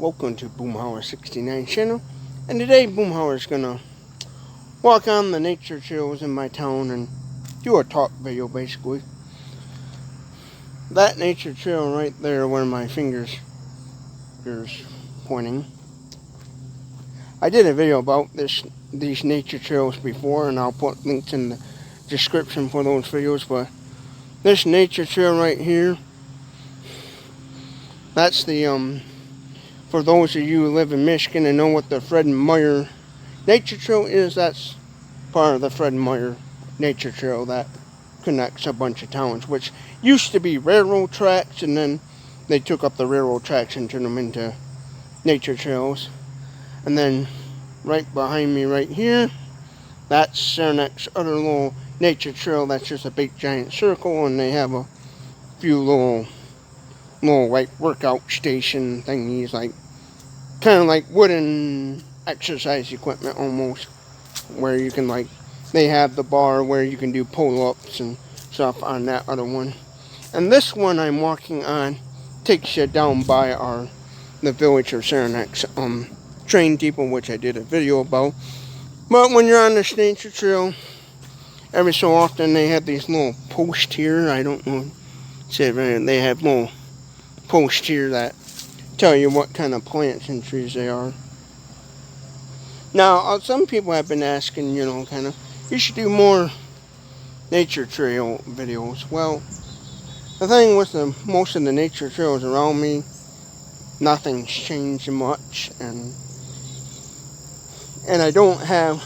welcome to Boomhauer 69 channel, and today Boomhauer is gonna walk on the nature trails in my town and do a talk video basically. That nature trail right there where my fingers is pointing. I did a video about these nature trails before, and I'll put links in the description for those videos, but this nature trail right here, that's the for those of you who live in Michigan and know what the Fred Meyer Nature Trail is, that's part of the Fred Meyer Nature Trail that connects a bunch of towns, which used to be railroad tracks, and then they took up the railroad tracks and turned them into nature trails. And then right behind me right here, that's Saranac's other little nature trail. That's just a big giant circle, and they have a few little like workout station thingies, like kind of like wooden exercise equipment almost, where you can, like, they have the bar where you can do pull-ups and stuff on that other one. And this one I'm walking on takes you down by the village of Saranac's train depot, which I did a video about. But when you're on this nature trail, every so often they have these little posts here. I don't know, they have little posts here that tell you what kind of plants and trees they are. Now, some people have been asking, kind of, you should do more nature trail videos. Well, the thing with most of the nature trails around me, nothing's changed much, and I don't have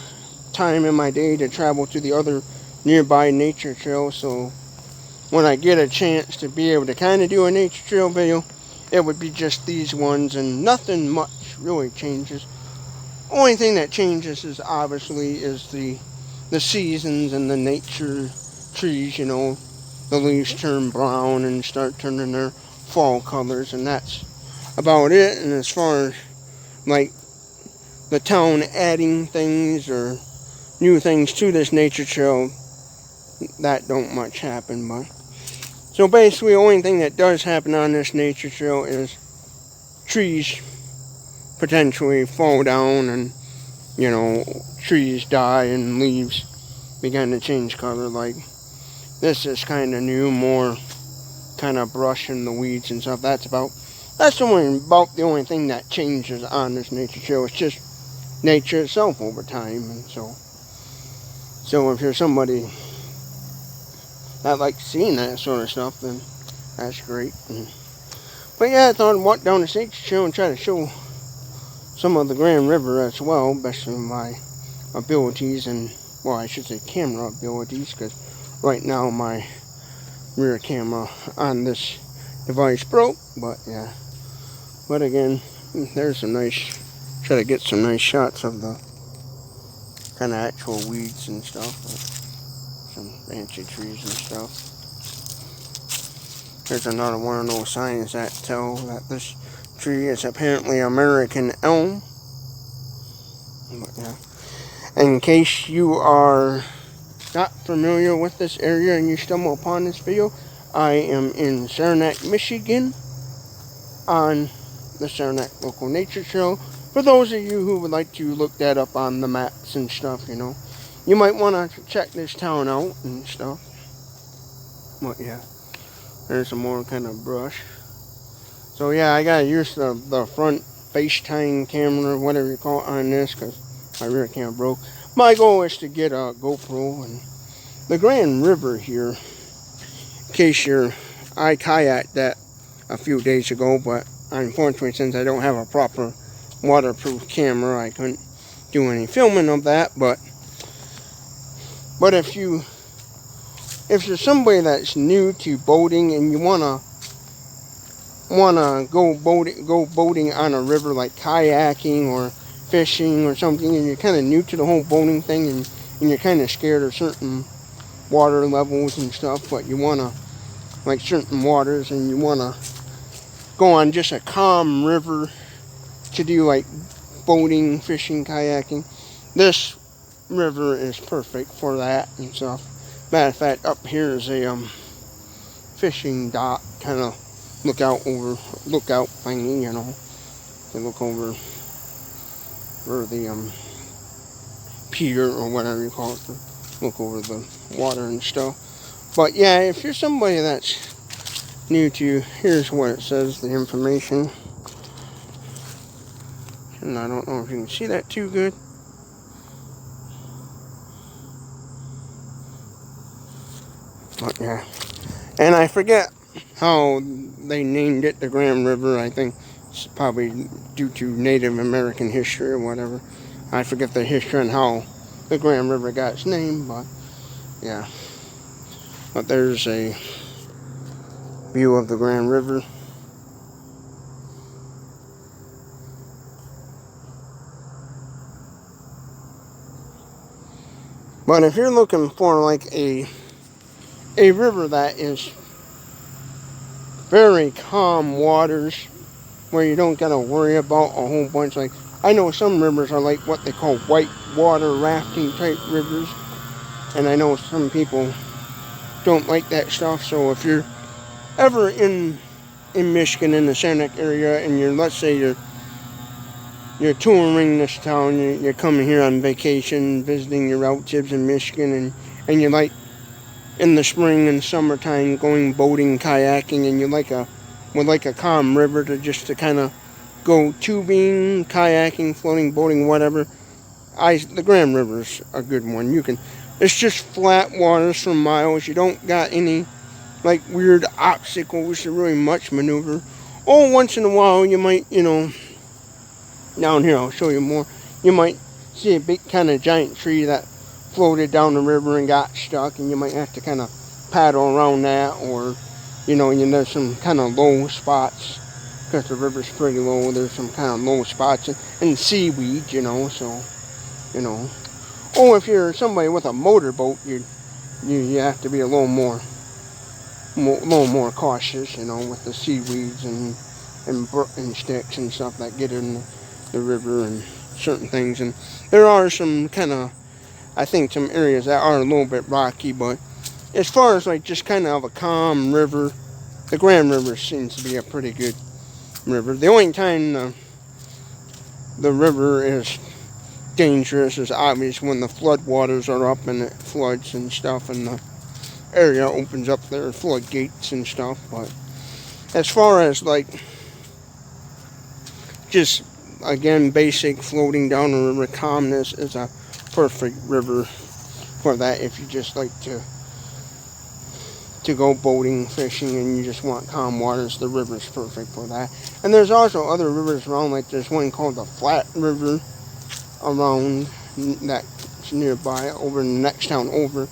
time in my day to travel to the other nearby nature trails, so when I get a chance to be able to kind of do a nature trail video, it would be just these ones, and nothing much really changes. Only thing that changes is obviously the seasons and the nature trees. The leaves turn brown and start turning their fall colors, and that's about it. And as far as like the town adding things or new things to this nature trail, that don't much happen. But so basically, the only thing that does happen on this nature trail is trees potentially fall down, and trees die and leaves begin to change color. Like this is kind of new, more kind of brush and the weeds and stuff. That's about the only thing that changes on this nature trail. It's just nature itself over time. And so if you're somebody that likes seeing that sort of stuff, then that's great. But yeah, I thought I'd walk down the nature trail and try to show some of the Grand River as well, best of my abilities, and, well, I should say camera abilities, because right now my rear camera on this device broke. But yeah, but again, there's try to get some nice shots of the kind of actual weeds and stuff, some fancy trees and stuff. There's another one of those signs that tell that this tree is apparently American elm. But yeah, in case you are not familiar with this area and you stumble upon this video, I am in Saranac, Michigan, on the Saranac Local Nature Trail. For those of you who would like to look that up on the maps and stuff, you might want to check this town out and stuff. But yeah, there's some more kind of brush. So yeah, I gotta use the front FaceTime camera, whatever you call it, on this, because my rear camera broke. My goal is to get a GoPro. And the Grand River here, in case I kayaked that a few days ago, but unfortunately, since I don't have a proper waterproof camera, I couldn't do any filming of that. But if you're somebody that's new to boating and you wanna go boating on a river, like kayaking or fishing or something, and you're kind of new to the whole boating thing, and you're kind of scared of certain water levels and stuff, but you want to, like certain waters, and you want to go on just a calm river to do like boating, fishing, kayaking, this river is perfect for that and stuff. Matter of fact, up here is a fishing dock, kind of lookout thingy, You look over the pier or whatever you call it, look over the water and stuff. But yeah, if you're somebody that's new to, here's what it says, the information. And I don't know if you can see that too good. But yeah. And I forget how they named it the Grand River. I think it's probably due to Native American history or whatever. I forget the history and how the Grand River got its name, but yeah. But there's a view of the Grand River. But if you're looking for like a river that is very calm waters, where you don't gotta worry about a whole bunch, like I know some rivers are like what they call white water rafting type rivers, and I know some people don't like that stuff. So if you're ever in Michigan, in the Saranac area, and let's say you're touring this town, you're coming here on vacation, visiting your relatives in Michigan, and you like in the spring and summertime going boating, kayaking, and you would like a calm river to kind of go tubing, kayaking, floating, boating, whatever. The Grand River's a good one. It's just flat waters for miles. You don't got any like weird obstacles to really much maneuver. Oh, once in a while you might, down here I'll show you more. You might see a big kind of giant tree that floated down the river and got stuck, and you might have to kind of paddle around that, or there's some kind of low spots because the river's pretty low. There's some kind of low spots and seaweed, so oh, if you're somebody with a motorboat, you have to be a little more cautious, with the seaweeds and sticks and stuff that get in the river and certain things. And there are some kind of, I think, some areas that are a little bit rocky, but as far as like just kind of a calm river, the Grand River seems to be a pretty good river. The only time the river is dangerous is obvious when the flood waters are up and it floods and stuff, and the area opens up their floodgates and stuff. But as far as like just again basic floating down the river calmness is a perfect river for that. If you just like to go boating, fishing, and you just want calm waters, the river's perfect for that. And there's also other rivers around, like there's one called the Flat River around that's nearby over in the next town over,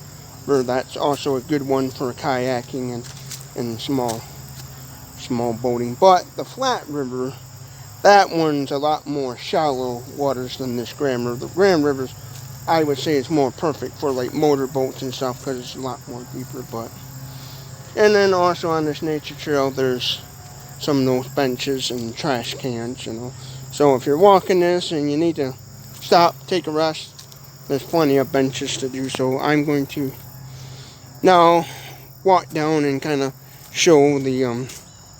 where that's also a good one for kayaking and small boating. But the Flat River, that one's a lot more shallow waters than this Grand River. The Grand River's, I would say, it's more perfect for like motorboats and stuff because it's a lot more deeper. And then also on this nature trail, there's some of those benches and trash cans, So if you're walking this and you need to stop, take a rest, there's plenty of benches to do. So I'm going to now walk down and kind of show the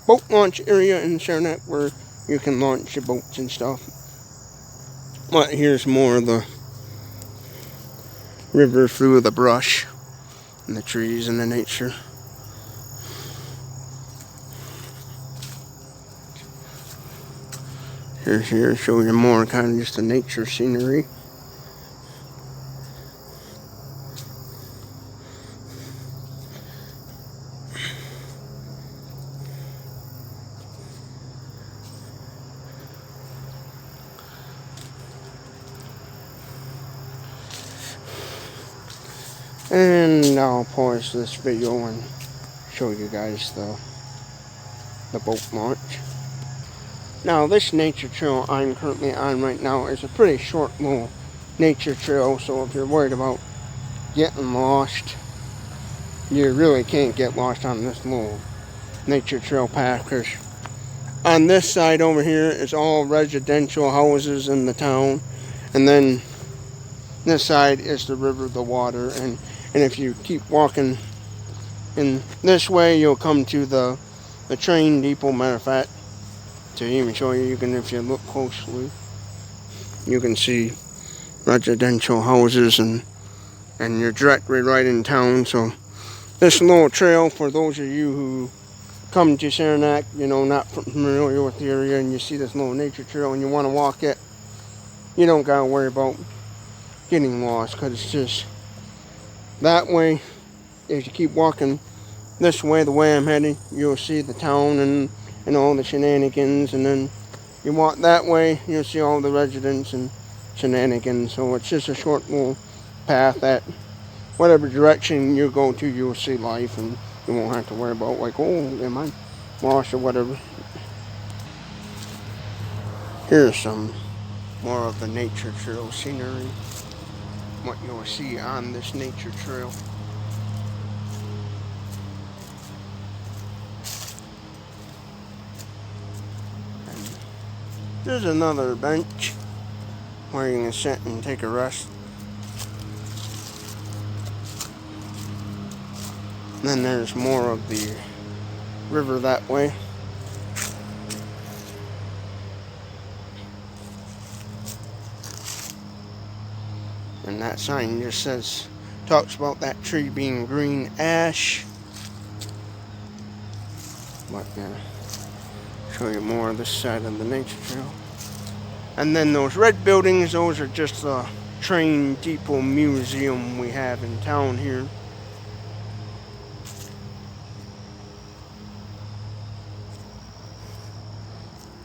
boat launch area in Saranac where you can launch your boats and stuff. But here's more of the river through the brush and the trees and the nature. Here, show you more kind of just the nature scenery. And I'll pause this video and show you guys the boat launch. Now this nature trail I'm currently on right now is a pretty short little nature trail, so if you're worried about getting lost, you really can't get lost on this little nature trail path, because on this side over here is all residential houses in the town, and then this side is the river, the water, and if you keep walking in this way, you'll come to the train depot. Matter of fact, To even show you, if you look closely, you can see residential houses, and you're directly right in town. So this little trail, for those of you who come to Saranac, not familiar with the area, and you see this little nature trail and you want to walk it, you don't gotta worry about getting lost, because it's just that way. If you keep walking this way, the way I'm heading, you'll see the town and all the shenanigans, and then you walk that way, you'll see all the residents and shenanigans. So it's just a short little path that whatever direction you go to, you'll see life, and you won't have to worry about like, oh, am I lost or whatever. Here's some more of the nature trail scenery, what you'll see on this nature trail. And there's another bench where you can sit and take a rest. And then there's more of the river that way. And that sign just talks about that tree being green ash. But yeah, show you more of this side of the nature trail. And then those red buildings, those are just the train depot museum we have in town here.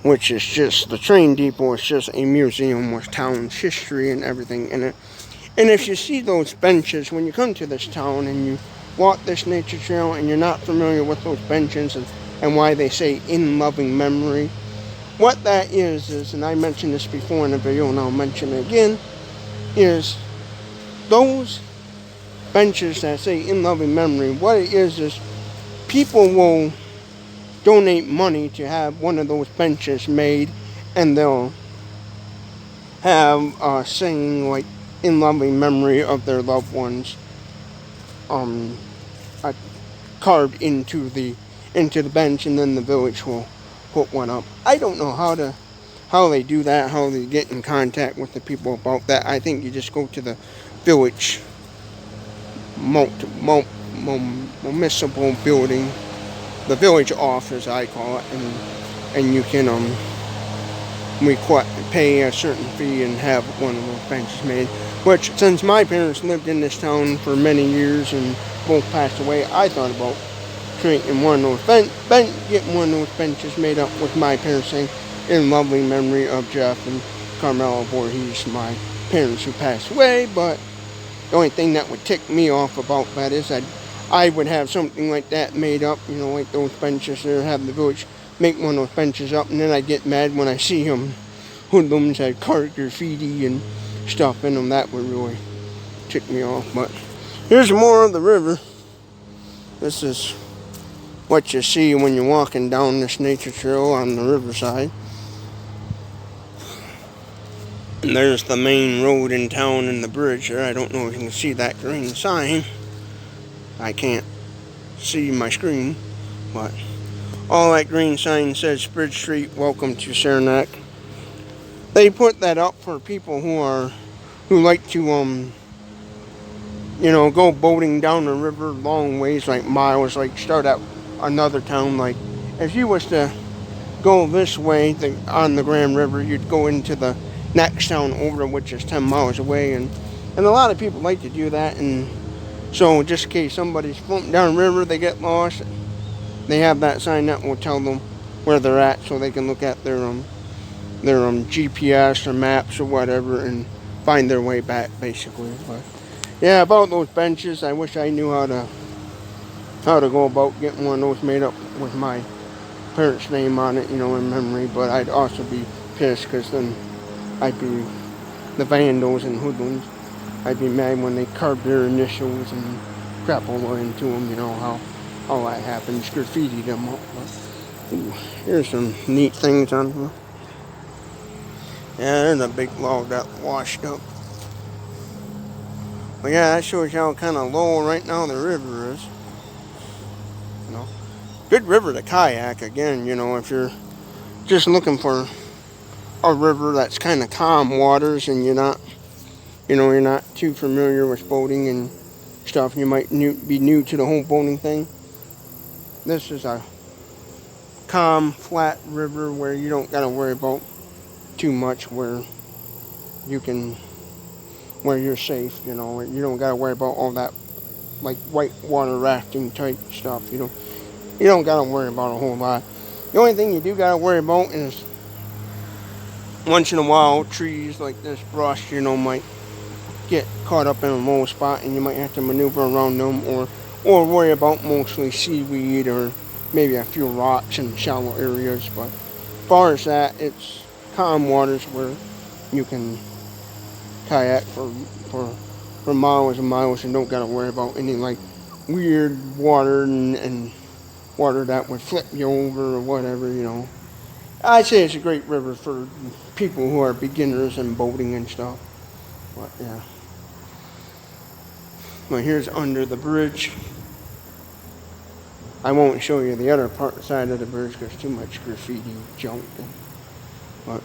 Which is just, the train depot is just a museum with town's history and everything in it. And if you see those benches, when you come to this town and you walk this nature trail and you're not familiar with those benches and why they say in loving memory, what that is, and I mentioned this before in a video and I'll mention it again, is those benches that say in loving memory, what it is people will donate money to have one of those benches made, and they'll have a saying like in loving memory of their loved ones carved into the bench, and then the village will put one up. I don't know how they do that, how they get in contact with the people about that. I think you just go to the village municipal building, the village office I call it, and you can pay a certain fee and have one of those benches made. Which, since my parents lived in this town for many years and both passed away, I thought about creating one of those getting one of those benches made up with my parents saying in loving memory of Jeff and Carmela Voorhees, my parents who passed away. But the only thing that would tick me off about that is that I would have something like that made up, like those benches there, have the village make one of those benches up, and then I get mad when I see hoodlums had cart graffiti and stuff in them. That would really tick me off. But here's more of the river. This is what you see when you're walking down this nature trail on the riverside. And there's the main road in town and the bridge there. I don't know if you can see that green sign. I can't see my screen, but all that green sign says Bridge Street, welcome to Saranac. They put that up for people who like to go boating down the river long ways, like miles, like start at another town. Like if you was to go this way on the Grand River, you'd go into the next town over, which is 10 miles away, and a lot of people like to do that. And so just in case somebody's floating down the river, they get lost, they have that sign that will tell them where they're at, so they can look at their GPS or maps or whatever and find their way back, basically. But yeah, about those benches, I wish I knew how to go about getting one of those made up with my parents' name on it, in memory. But I'd also be pissed, because then I'd be the vandals and hoodlums. I'd be mad when they carved their initials and crap all into them, how all that happens, graffiti them up. But, ooh, here's some neat things on here. Yeah, there's a big log that washed up. But yeah, that shows you how kind of low right now the river is. Good river to kayak, again, if you're just looking for a river that's kind of calm waters, and you're not, you're not too familiar with boating and stuff, you might be new to the whole boating thing, this is a calm, flat river where you don't got to worry about too much, where you can, where you're safe, you don't got to worry about all that like white water rafting type stuff. You don't got to worry about a whole lot. The only thing you do got to worry about is once in a while trees like this brush, might get caught up in a low spot, and you might have to maneuver around them, or worry about mostly seaweed or maybe a few rocks in shallow areas. But as far as that, it's calm waters where you can kayak for miles and miles and don't got to worry about any like weird water and water that would flip you over or whatever. I'd say it's a great river for people who are beginners in boating and stuff. But yeah. Well, here's under the bridge. I won't show you the other side of the bridge because too much graffiti junk. But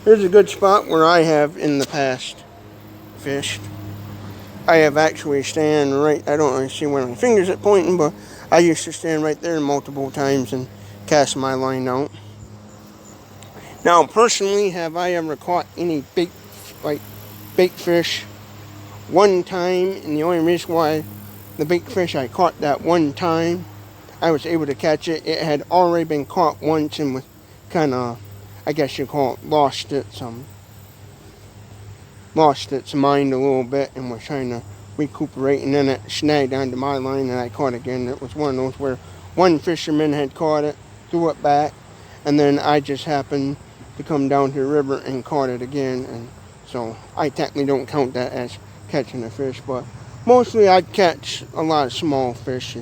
here's a good spot where I have in the past fished. I have actually stand right, I don't really see where my fingers are pointing, but I used to stand right there multiple times and cast my line out. Now, personally, have I ever caught any big fish? One time, and the only reason why the big fish I caught that one time, I was able to catch it. It had already been caught once and was kind of, I guess you call it, lost its mind a little bit and was trying to recuperate, and then it snagged onto my line and I caught it again. It was one of those where one fisherman had caught it, threw it back, and then I just happened to come down to the river and caught it again, and so I technically don't count that as catching a fish, but mostly I'd catch a lot of small fish,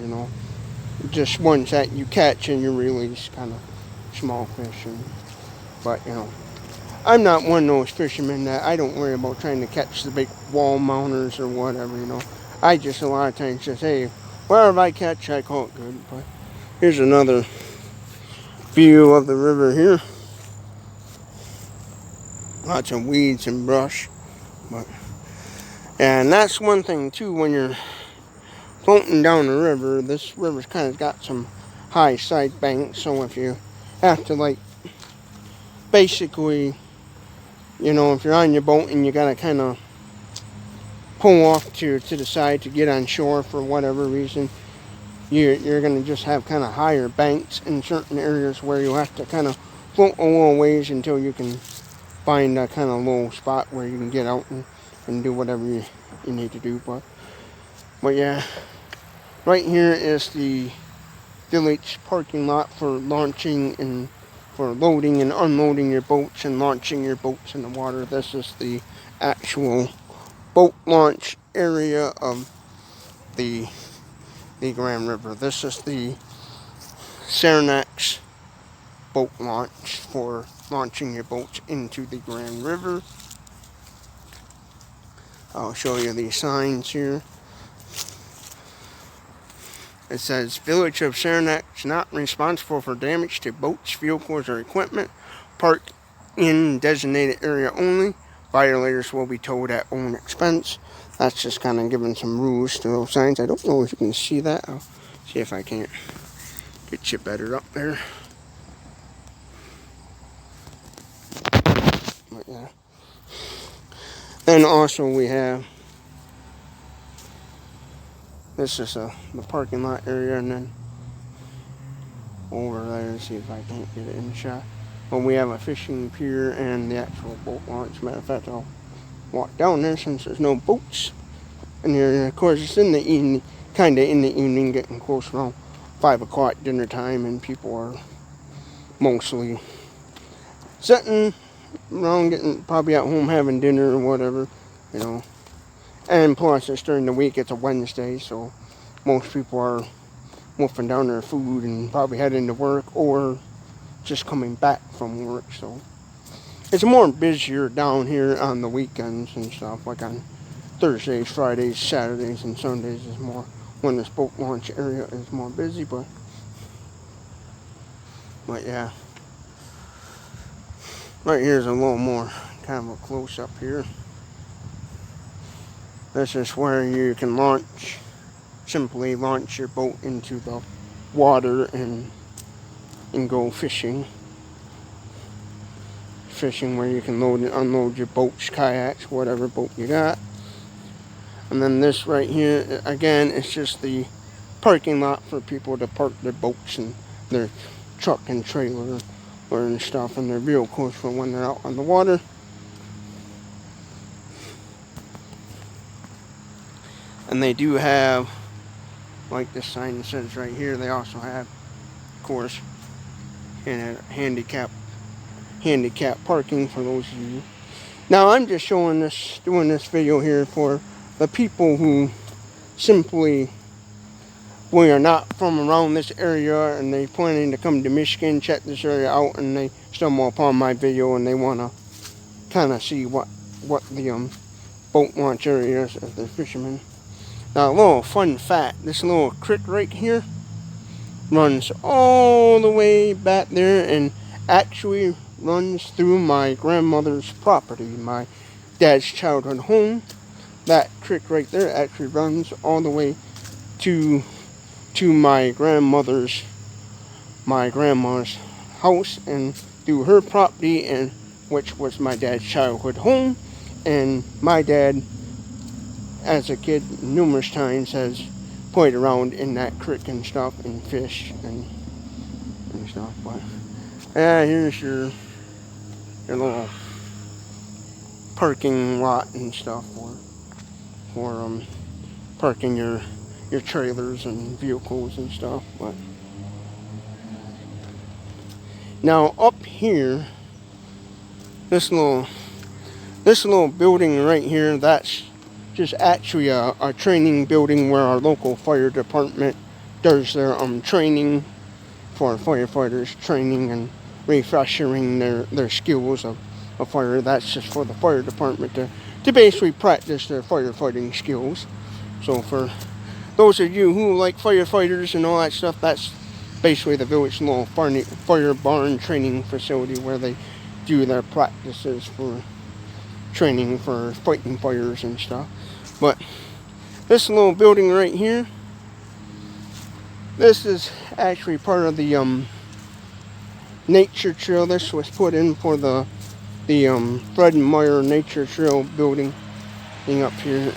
just ones that you catch and you release, kind of small fish. But I'm not one of those fishermen that I don't worry about trying to catch the big wall mounters or whatever. I just a lot of times just, hey, wherever I catch, I call it good. But here's another view of the river here. Lots of weeds and brush, and that's one thing too, when you're floating down the river, this river's kind of got some high side banks, so if you have to basically, if you're on your boat and you gotta kind of pull off to the side to get on shore for whatever reason, you're gonna just have kind of higher banks in certain areas where you have to kind of float a little ways until you can find a kind of low spot where you can get out and do whatever you need to do. But yeah, right here is the village parking lot for launching and for loading and unloading your boats and launching your boats in the water. This is the actual boat launch area of the Grand River. This is the Saranac's boat launch for launching your boats into the Grand River. I'll show you these signs here. It says, Village of Saranac is not responsible for damage to boats, vehicles, or equipment parked in designated area only. Violators will be towed at own expense. That's just kind of giving some rules to those signs. I don't know if you can see that. I'll see if I can't get you better up there. But yeah. Then also we have, this is the parking lot area, and then over there, see if I can't get it in the shot. But we have a fishing pier and the actual boat launch. Matter of fact, I'll walk down there since there's no boats in here. And of course, it's in the evening, kind of in the evening, getting close around 5 o'clock dinner time, and people are mostly sitting around, getting probably at home having dinner or whatever, And plus, it's during the week. It's a Wednesday, so most people are wolfing down their food and probably heading to work or just coming back from work. So it's more busier down here on the weekends and stuff, like on Thursdays, Fridays, Saturdays, and Sundays is more when this boat launch area is more busy. But yeah, Right here's a little more kind of a close up here. This is where you can simply launch your boat into the water and go fishing. Fishing where you can load and unload your boats, kayaks, whatever boat you got. And then this right here, again, it's just the parking lot for people to park their boats and their truck and trailer and stuff and their vehicles for when they're out on the water. And they do have, like this sign says right here, they also have, of course, handicap parking for those of you. Now I'm just doing this video here for the people who simply, we are not from around this area and they planning to come to Michigan, check this area out, and they stumble upon my video and they want to kind of see what the boat launch area is as the fishermen. Now a little fun fact, this little creek right here runs all the way back there and actually runs through my grandmother's property, my dad's childhood home. That creek right there actually runs all the way to my grandma's house and through her property, and which was my dad's childhood home. And my dad, as a kid, numerous times has played around in that creek and stuff and fish and stuff. But here's your little parking lot and stuff for parking your trailers and vehicles and stuff. But now up here, this little building right here, that's just actually a training building where our local fire department does their training for firefighters, training and refreshing their skills of fire. That's just for the fire department to basically practice their firefighting skills. So for those of you who like firefighters and all that stuff, that's basically the village little fire barn training facility where they do their practices for training for fighting fires and stuff. But this little building right here, this is actually part of the nature trail. This was put in for the Fred Meyer Nature Trail building thing up here,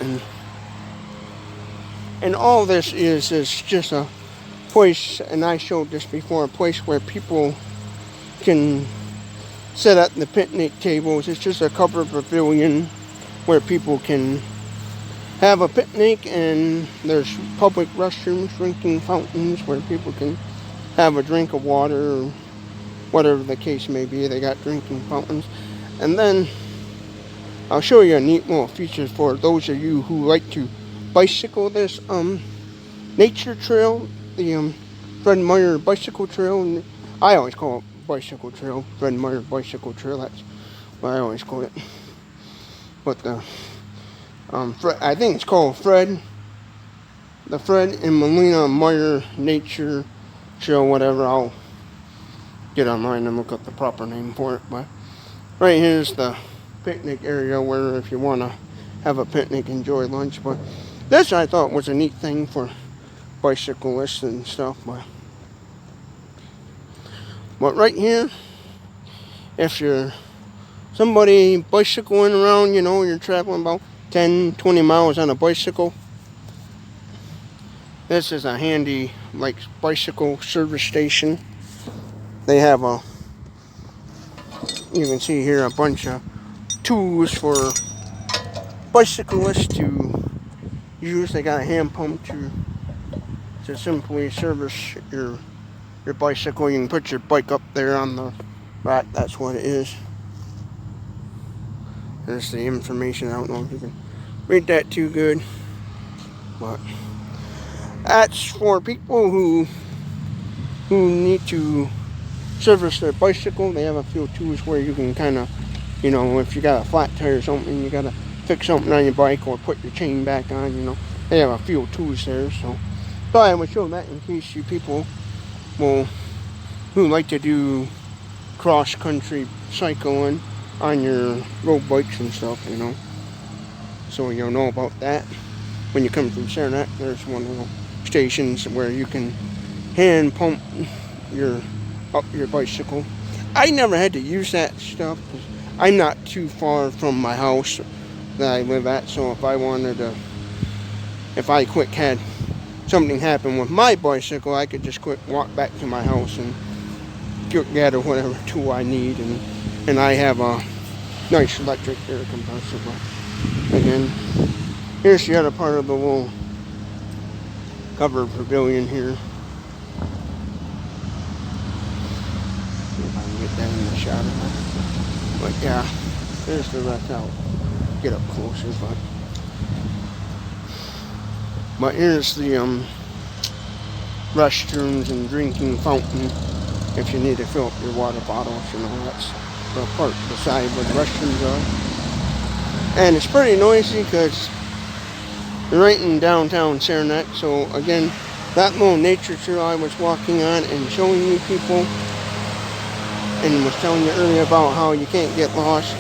and all this is just a place, and I showed this before, a place where people can sit at the picnic tables. It's just a covered pavilion where people can have a picnic, and there's public restrooms, drinking fountains where people can have a drink of water or whatever the case may be. They got drinking fountains. And then I'll show you a neat little feature for those of you who like to bicycle this nature trail, the Fred Meyer bicycle trail. And I always call it bicycle trail, Fred Meyer bicycle trail. That's what I always call it. But the I think it's called the Fred and Melina Meyer Nature Trail, whatever. I'll get online and look up the proper name for it. But right here's the picnic area where if you want to have a picnic, enjoy lunch. But this I thought was a neat thing for bicyclists and stuff. But right here, if you're somebody bicycling around, you know, you're traveling about 10-20 miles on a bicycle, this is a handy like bicycle service station. They have you can see here a bunch of tools for bicyclists to use. They got a hand pump to simply service your bicycle. You can put your bike up there on the rack. That's what it is. There's the information. I don't know if you can read that too good, but that's for people who need to service their bicycle. They have a few tools where you can kind of, you know, if you got a flat tire or something, you got to fix something on your bike or put your chain back on, you know. They have a few tools there, so I would show that in case you people who like to do cross-country cycling on your road bikes and stuff, you know. So you'll know about that. When you come through Saranac, there's one of the stations where you can hand pump up your bicycle. I never had to use that stuff. I'm not too far from my house that I live at, so if I quick had something happen with my bicycle, I could just quick walk back to my house and gather whatever tool I need, and I have a nice electric air compressor. But again, here's the other part of the little covered pavilion here. See if I can get that in the shot of it. But yeah, there's the rest. I'll get up closer, but here's the restrooms and drinking fountain. If you need to fill up your water bottles, you know, that's the part beside where the restrooms are. And it's pretty noisy because you're right in downtown Saranac. So again, that little nature trail I was walking on and showing you people, and was telling you earlier about how you can't get lost.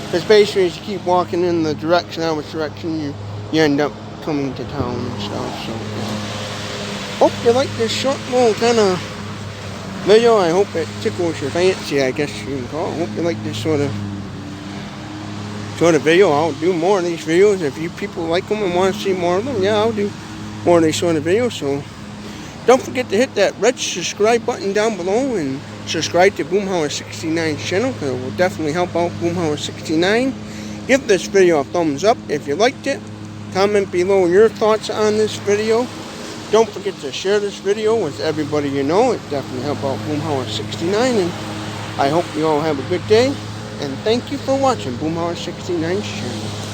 Because basically, as you keep walking in the direction, which direction you end up coming to town and stuff. So yeah. Hope you like this short little kind of video. I hope it tickles your fancy, I guess you can call it. I hope you like this sort of video. I'll do more of these videos. If you people like them and want to see more of them, yeah, I'll do more of these sort of videos. So don't forget to hit that red subscribe button down below and subscribe to Boomhauer69's channel, because it will definitely help out Boomhauer69. Give this video a thumbs up if you liked it. Comment below your thoughts on this video. Don't forget to share this video with everybody you know. It definitely helps out Boomhauer69. And I hope you all have a good day. And thank you for watching Boomhauer69's channel.